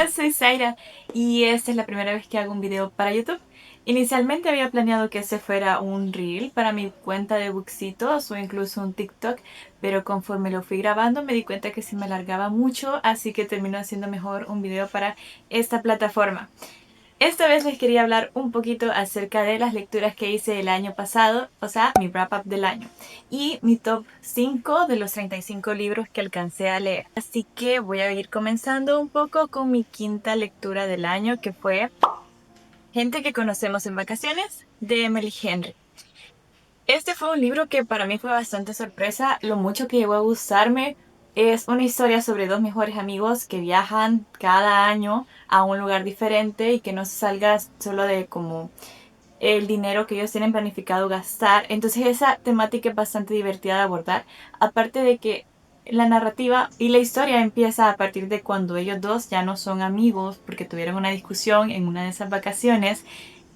Hola, soy Zaira y esta es la primera vez que hago un video para YouTube. Inicialmente había planeado que ese fuera un reel para mi cuenta de Booksitos o incluso un TikTok, pero conforme lo fui grabando me di cuenta que se me alargaba mucho, así que terminó siendo mejor un video para esta plataforma. Esta vez les quería hablar un poquito acerca de las lecturas que hice el año pasado, o sea, mi wrap-up del año, y mi top 5 de los 35 libros que alcancé a leer. Así que voy a ir comenzando un poco con mi quinta lectura del año, que fue Gente que conocemos en vacaciones, de Emily Henry. Este fue un libro que para mí fue bastante sorpresa, lo mucho que llegó a gustarme. Es una historia sobre dos mejores amigos que viajan cada año a un lugar diferente y que no se salga solo de como el dinero que ellos tienen planificado gastar. Entonces esa temática es bastante divertida de abordar. Aparte de que la narrativa y la historia empieza a partir de cuando ellos dos ya no son amigos porque tuvieron una discusión en una de esas vacaciones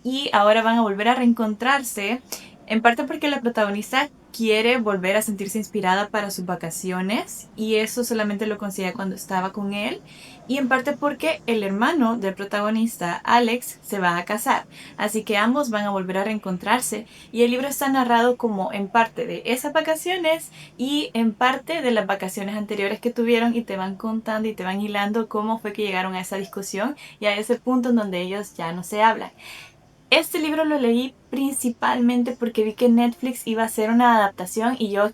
y ahora van a volver a reencontrarse, en parte porque la protagonista quiere volver a sentirse inspirada para sus vacaciones y eso solamente lo consigue cuando estaba con él, y en parte porque el hermano del protagonista, Alex, se va a casar, así que ambos van a volver a reencontrarse y el libro está narrado como en parte de esas vacaciones y en parte de las vacaciones anteriores que tuvieron, y te van contando y te van hilando cómo fue que llegaron a esa discusión y a ese punto en donde ellos ya no se hablan. Este libro lo leí principalmente porque vi que Netflix iba a hacer una adaptación y yo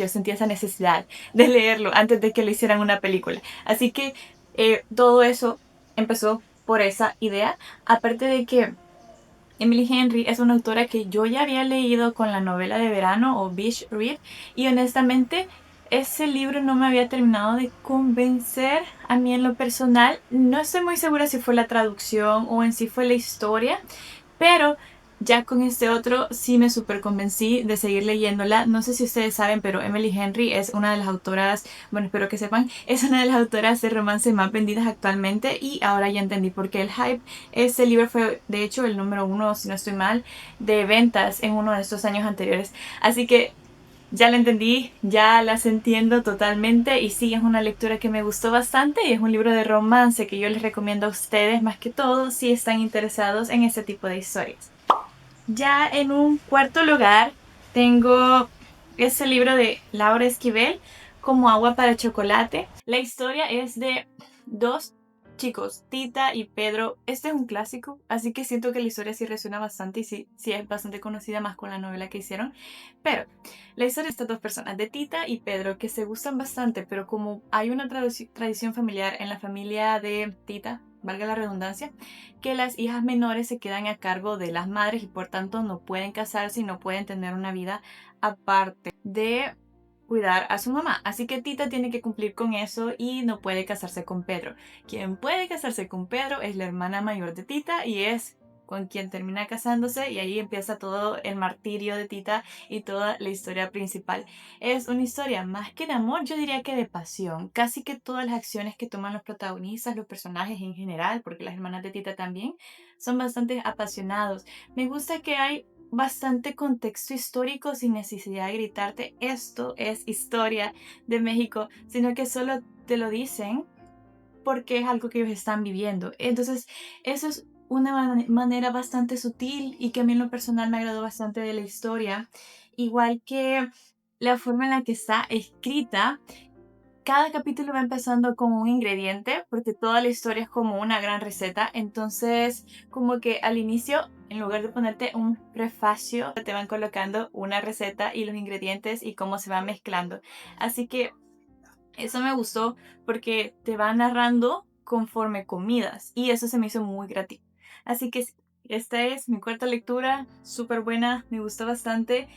sentía esa necesidad de leerlo antes de que le hicieran una película. Así que todo eso empezó por esa idea. Aparte de que Emily Henry es una autora que yo ya había leído con la novela de verano o Beach Read, y honestamente ese libro no me había terminado de convencer a mí en lo personal. No estoy muy segura si fue la traducción o en sí fue la historia, pero ya con este otro sí me súper convencí de seguir leyéndola. No sé si ustedes saben, pero Emily Henry es una de las autoras, bueno, espero que sepan, es una de las autoras de romance más vendidas actualmente, y ahora ya entendí por qué el hype. Este libro fue, de hecho, el número uno, si no estoy mal, de ventas en uno de estos años anteriores. Así que ya la entendí, ya las entiendo totalmente, y sí, es una lectura que me gustó bastante y es un libro de romance que yo les recomiendo a ustedes más que todo si están interesados en este tipo de historias. Ya en un cuarto lugar tengo ese libro de Laura Esquivel, Como agua para chocolate. La historia es de dos chicos, Tita y Pedro. Este es un clásico, así que siento que la historia sí resuena bastante y sí es bastante conocida más con la novela que hicieron. Pero la historia de estas dos personas, de Tita y Pedro, que se gustan bastante, pero como hay una tradición familiar en la familia de Tita, valga la redundancia, que las hijas menores se quedan a cargo de las madres y por tanto no pueden casarse y no pueden tener una vida aparte de cuidar a su mamá. Así que Tita tiene que cumplir con eso y no puede casarse con Pedro. Quien puede casarse con Pedro es la hermana mayor de Tita y es con quien termina casándose, y ahí empieza todo el martirio de Tita y toda la historia principal. Es una historia más que de amor, yo diría que de pasión. Casi que todas las acciones que toman los protagonistas, los personajes en general, porque las hermanas de Tita también, son bastante apasionados. Me gusta que hay bastante contexto histórico sin necesidad de gritarte esto es historia de México, sino que solo te lo dicen porque es algo que ellos están viviendo. Entonces, eso es una manera bastante sutil y que a mí en lo personal me agradó bastante de la historia. Igual que la forma en la que está escrita. Cada capítulo va empezando con un ingrediente, porque toda la historia es como una gran receta. Entonces, como que al inicio, en lugar de ponerte un prefacio, te van colocando una receta y los ingredientes y cómo se va mezclando. Así que eso me gustó porque te va narrando conforme comidas y eso se me hizo muy gratis. Así que sí, esta es mi cuarta lectura, súper buena, me gustó bastante.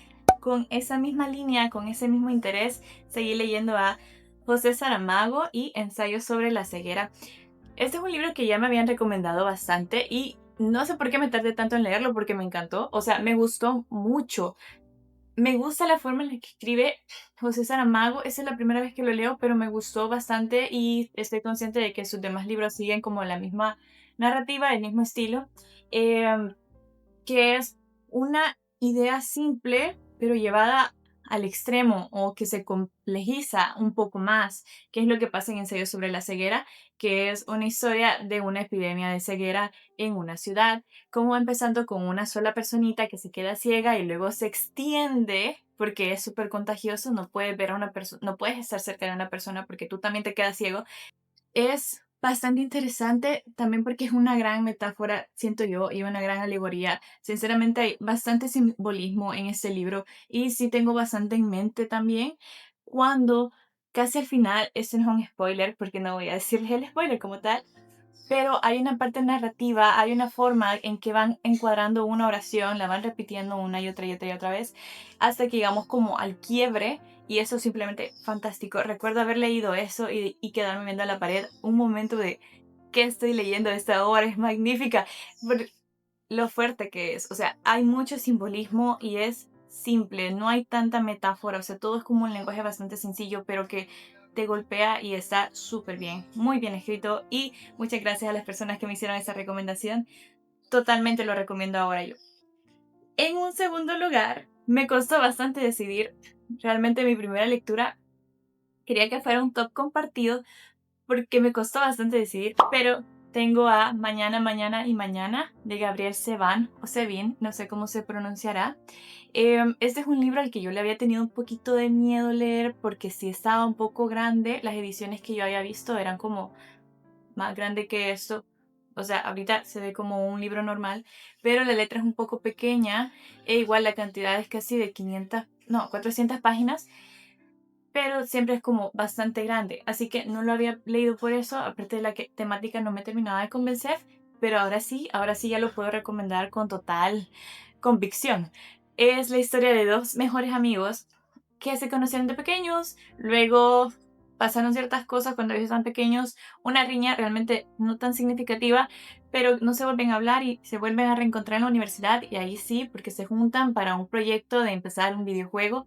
Con esa misma línea, con ese mismo interés, seguí leyendo a José Saramago y Ensayos sobre la ceguera. Este es un libro que ya me habían recomendado bastante y no sé por qué me tardé tanto en leerlo, porque me encantó, o sea, me gustó mucho. Me gusta la forma en la que escribe José Saramago. Esa es la primera vez que lo leo, pero me gustó bastante y estoy consciente de que sus demás libros siguen como la misma narrativa, el mismo estilo, eh, que es una idea simple, pero llevada al extremo o que se complejiza un poco más, que es lo que pasa en Ensayo sobre la ceguera, que es una historia de una epidemia de ceguera en una ciudad, como empezando con una sola personita que se queda ciega y luego se extiende porque es súper contagioso, no puedes ver a una persona, no puedes estar cerca de una persona porque tú también te quedas ciego. Es bastante interesante también porque es una gran metáfora, siento yo, y una gran alegoría. Sinceramente hay bastante simbolismo en este libro y sí tengo bastante en mente también cuando casi al final, este no es un spoiler porque no voy a decirles el spoiler como tal, pero hay una parte narrativa, hay una forma en que van encuadrando una oración, la van repitiendo una y otra y otra y otra vez, hasta que llegamos como al quiebre, y eso es simplemente fantástico. Recuerdo haber leído eso y quedarme viendo a la pared un momento de, ¿qué estoy leyendo? Esta obra es magnífica, por lo fuerte que es. O sea, hay mucho simbolismo y es simple, no hay tanta metáfora, o sea, todo es como un lenguaje bastante sencillo, pero que te golpea y está súper bien, muy bien escrito, y muchas gracias a las personas que me hicieron esa recomendación. Totalmente lo recomiendo ahora yo. En un segundo lugar, me costó bastante decidir. Realmente mi primera lectura quería que fuera un top compartido porque me costó bastante decidir, pero tengo a Mañana, Mañana y Mañana de Gabriel Seban o Sevin, no sé cómo se pronunciará. Este es un libro al que yo le había tenido un poquito de miedo leer porque sí estaba un poco grande. Las ediciones que yo había visto eran como más grande que esto. O sea, ahorita se ve como un libro normal, pero la letra es un poco pequeña e igual la cantidad es casi de 500, no, 400 páginas, pero siempre es como bastante grande. Así que no lo había leído por eso, aparte de la temática no me terminaba de convencer, pero ahora sí ya lo puedo recomendar con total convicción. Es la historia de dos mejores amigos que se conocieron de pequeños, luego pasaron ciertas cosas cuando ellos estaban pequeños, una riña realmente no tan significativa, pero no se vuelven a hablar y se vuelven a reencontrar en la universidad, y ahí sí, porque se juntan para un proyecto de empezar un videojuego,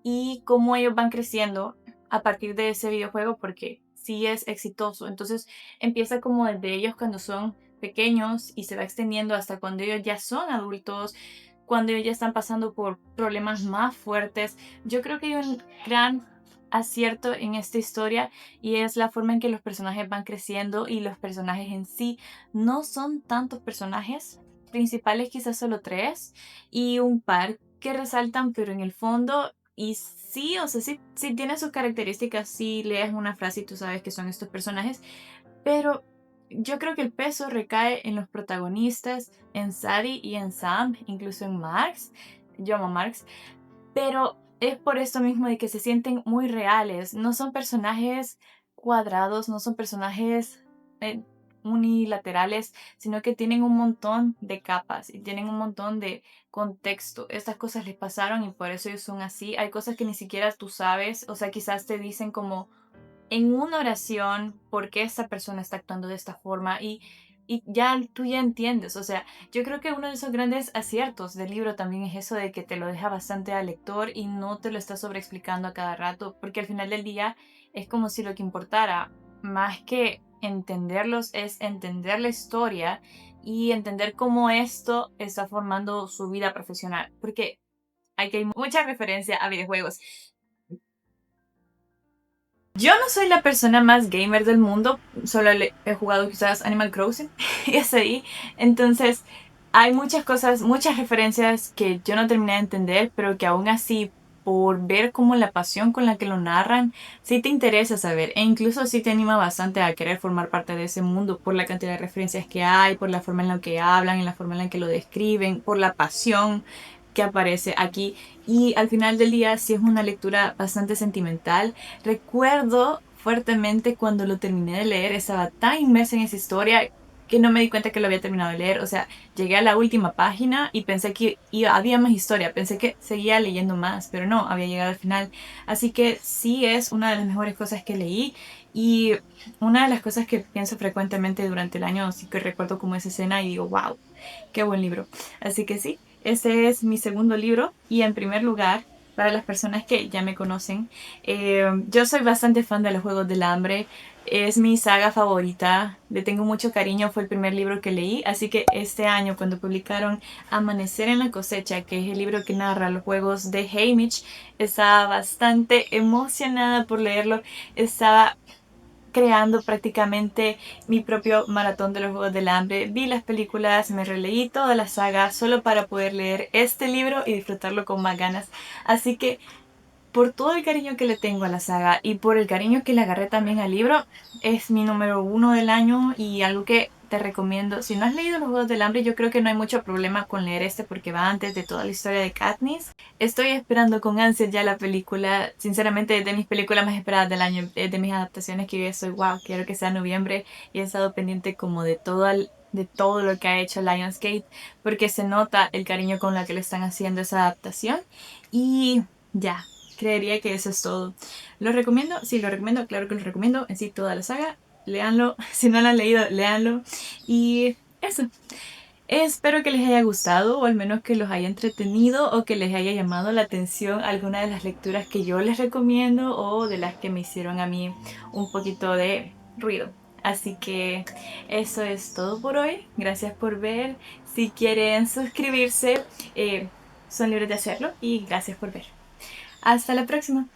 y cómo ellos van creciendo a partir de ese videojuego porque sí es exitoso. Entonces empieza como desde ellos cuando son pequeños y se va extendiendo hasta cuando ellos ya son adultos, cuando ellos ya están pasando por problemas más fuertes. Yo creo que hay un gran acierto en esta historia y es la forma en que los personajes van creciendo, y los personajes en sí no son tantos personajes principales, quizás solo tres y un par que resaltan, pero en el fondo y sí, o sea, sí tiene sus características, sí lees una frase y tú sabes que son estos personajes, pero yo creo que el peso recae en los protagonistas, en Sadie y en Sam, incluso en Marx. Yo amo a Marx, pero es por esto mismo de que se sienten muy reales. No son personajes cuadrados, no son personajes eh, unilaterales, sino que tienen un montón de capas y tienen un montón de contexto. Estas cosas les pasaron y por eso ellos son así. Hay cosas que ni siquiera tú sabes, o sea, quizás te dicen como en una oración por qué esta persona está actuando de esta forma, y ya tú ya entiendes. O sea, yo creo que uno de esos grandes aciertos del libro también es eso de que te lo deja bastante al lector y no te lo está sobreexplicando a cada rato, porque al final del día es como si lo que importara, más que entenderlos, es entender la historia y entender cómo esto está formando su vida profesional, porque hay mucha referencia a videojuegos. Yo no soy la persona más gamer del mundo, solo he jugado quizás Animal Crossing y es ahí. Entonces, hay muchas cosas, muchas referencias que yo no terminé de entender, pero que aún así, por ver como la pasión con la que lo narran, sí te interesa saber, e incluso sí te anima bastante a querer formar parte de ese mundo por la cantidad de referencias que hay, por la forma en la que hablan, en la forma en la que lo describen, por la pasión que aparece aquí. Y al final del día sí es una lectura bastante sentimental. Recuerdo fuertemente cuando lo terminé de leer, estaba tan inmersa en esa historia que no me di cuenta que lo había terminado de leer. O sea, llegué a la última página y pensé que había más historia, pensé que seguía leyendo más, pero no, había llegado al final. Así que sí es una de las mejores cosas que leí, y una de las cosas que pienso frecuentemente durante el año, así que recuerdo como esa escena y digo, wow, qué buen libro. Así que sí, ese es mi segundo libro, y en primer lugar, para las personas que ya me conocen, yo soy bastante fan de los Juegos del Hambre. Es mi saga favorita, le tengo mucho cariño, fue el primer libro que leí, así que este año cuando publicaron Amanecer en la cosecha, que es el libro que narra los juegos de Haymitch, estaba bastante emocionada por leerlo, estaba creando prácticamente mi propio maratón de los Juegos del Hambre. Vi las películas, me releí toda la saga solo para poder leer este libro y disfrutarlo con más ganas. Así que por todo el cariño que le tengo a la saga y por el cariño que le agarré también al libro, es mi número uno del año y algo que te recomiendo. Si no has leído Los Juegos del Hambre, yo creo que no hay mucho problema con leer este porque va antes de toda la historia de Katniss. Estoy esperando con ansias ya la película. Sinceramente, es de mis películas más esperadas del año, es de mis adaptaciones que yo estoy, wow, quiero que sea noviembre y he estado pendiente como de todo lo que ha hecho Lionsgate porque se nota el cariño con la que le están haciendo esa adaptación y ya. Creería que eso es todo. ¿Lo recomiendo? Sí, lo recomiendo, claro que lo recomiendo. En sí, toda la saga. Léanlo. Si no lo han leído, léanlo. Y eso. Espero que les haya gustado o al menos que los haya entretenido o que les haya llamado la atención alguna de las lecturas que yo les recomiendo o de las que me hicieron a mí un poquito de ruido. Así que eso es todo por hoy. Gracias por ver. Si quieren suscribirse, son libres de hacerlo y gracias por ver. Hasta la próxima.